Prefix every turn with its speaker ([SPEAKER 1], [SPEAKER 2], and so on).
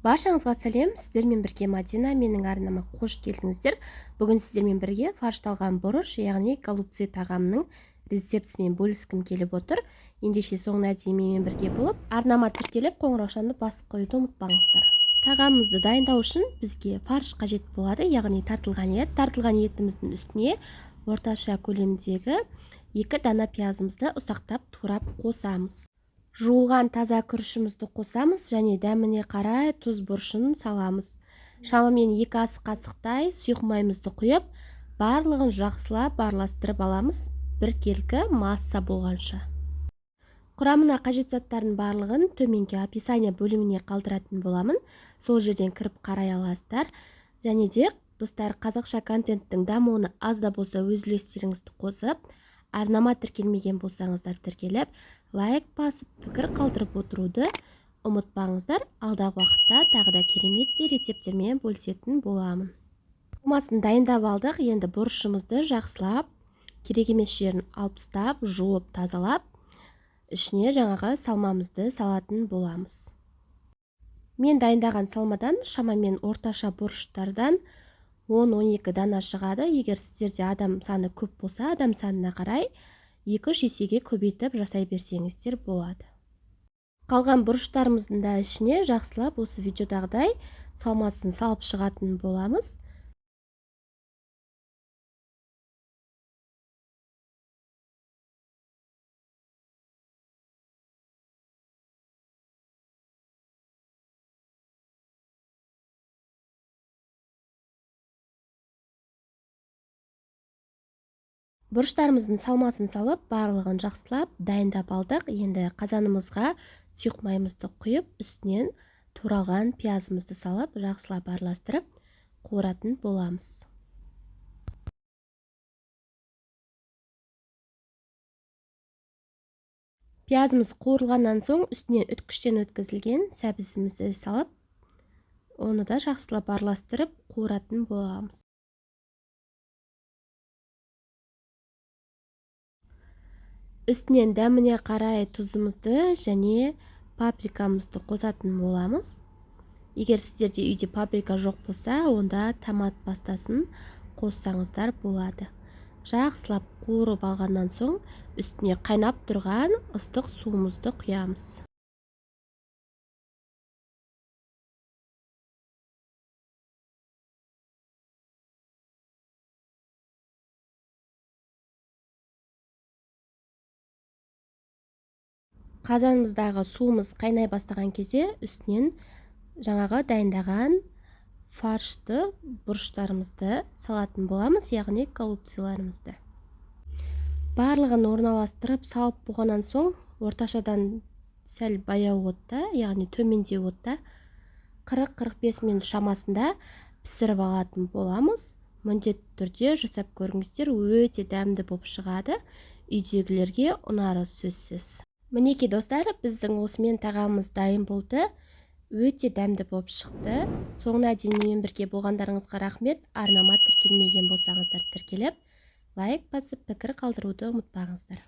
[SPEAKER 1] Баршаңызға сәлем, сіздермен бірге Мадина, менің арнама қош келдіңіздер. Бүгін сіздермен бірге фаршталған бұрыш, яғни голубцы тағамының рецептісімен бөліскім келіп отыр. Ендеше соңына дейін менімен бірге болып, арнама тіркеліп, қоңыраушаны басып қоюды ұмытпаңыздар. Тағамымызды дайындау үшін бізге фарш қажет болады, яғни тартылған ет. Тартылған етіміздің үстіне орташа көлемдегі 2 дана пиязымызды ұсақтап турап қосамыз. Жуылған таза күрішімізді қосамыз және дәміне қарай тұз бұрышын саламыз. Шамамен 2 ас қасықтай сұйық майымызды құйып, барлығын жақсылап араластырып аламыз, біркелкі масса болғанша. Құрамына қажет заттардың барлығын төменгі описание бөліміне қалдыратын боламын. Сол жерден кіріп қарай аласыздар. Және де достар, қазақша контенттің дамуына аз да болса өз үлестеріңізді қосып, арнама тіркелмеген болсаңыздар тіркеліп, лайк басып, пікір қалдырып отыруды ұмытпаңыздар. Алдағы уақытта тағы да кереметтей рецепттермен бөлісетін боламын. Қоймасын дайындап алдық. Енді бұрышымызды жақсылап, керек емес жерін алып тастап, жуып, тазалап, ішіне жаңағы салмамызды салатын боламыз. Мен дайындаған салмадан шамамен орташа бұрыштардан 10-12 дана шығады. Егер сіздерде адам саны көп болса, адам санына қарай 2-3 есеге көбейтіп жасай берсеңіздер болады. Қалған бұрыштарымыздың да ішіне жақсылап осы видеодағыдай салмасын салып шығатын боламыз. Бұрыштарымыздың салмасын салып, барлығын жақсылап дайындап алдық. Енді қазанымызға сұйық майымызды құйып, үстінен туралған пиязымызды салып, жақсылап араластырып қуыратын боламыз. Пиязымыз қуырылғаннан соң үстінен үткіштен өткізілген сәбізімізді салып, оны да жақсылап араластырып қуыратын боламыз. Үстінен дәміне қарай тұзымызды және паприкамызды қосатын боламыз. Егер сіздерде үйде паприка жоқ болса, онда томат пастасын қоссаңыздар болады. Жақсылап қуырып алғаннан соң үстіне қайнап тұрған ыстық суымызды құямыз. Қазанымыздағы суымыз қайнай бастаған кезде үстінен жаңағы дайындаған фаршты бұрыштарымызды салатын боламыз, яғни голубцыларымызды. Барлығын орналастырып салып болғаннан соң орташадан сәл баяу отта, яғни төменде отта 40-45 минут шамасында пісіріп алатын боламыз. Міндетті түрде жасап көріңіздер, өте дәмді болып шығады. Үйдегілерге ұнары сөзсіз. Мінекей достар, біздің осымен тағамымыз дайын болды. Өте дәмді болып шықты. Соңына дейін менімен бірге болғандарыңызға рахмет. Арнама тіркелмеген болсаңыздар тіркеліп, лайк басып, пікір қалдыруды ұмытпаңыздар.